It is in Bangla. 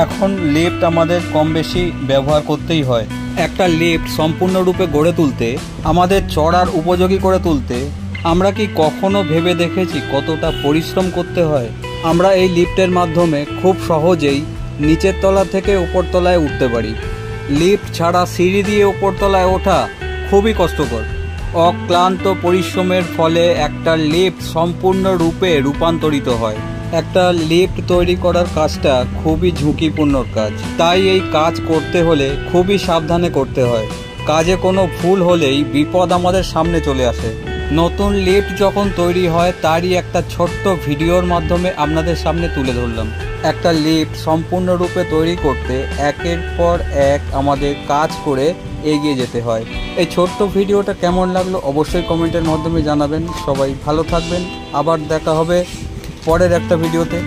এখন লিফট আমাদের কম বেশি ব্যবহার করতেই হয়। একটা লিফট সম্পূর্ণরূপে গড়ে তুলতে, আমাদের চড়ার উপযোগী করে তুলতে আমরা কি কখনো ভেবে দেখেছি কতটা পরিশ্রম করতে হয়? আমরা এই লিফটের মাধ্যমে খুব সহজেই নিচের তলা থেকে উপরতলায় উঠতে পারি। লিফট ছাড়া সিঁড়ি দিয়ে উপরতলায় ওঠা খুবই কষ্টকর। অক্লান্ত পরিশ্রমের ফলে একটা লিফট সম্পূর্ণরূপে রূপান্তরিত হয়। একটা লিফট তৈরি করার কাজটা খুবই ঝুঁকিপূর্ণ কাজ, তাই এই কাজ করতে হলে খুবই সাবধানে করতে হয়। কাজে কোনো ভুল হলেই বিপদ আমাদের সামনে চলে আসে। নতুন লিফট যখন তৈরি হয় তারই একটা ছোট্ট ভিডিওর মাধ্যমে আপনাদের সামনে তুলে ধরলাম। একটা লিফট সম্পূর্ণরূপে তৈরি করতে একের পর এক আমাদের কাজ করে এগিয়ে যেতে হয়। এই ছোট্ট ভিডিওটা কেমন লাগলো অবশ্যই কমেন্টের মাধ্যমে জানাবেন। সবাই ভালো থাকবেন, আবার দেখা হবে পরের একটা ভিডিওতে।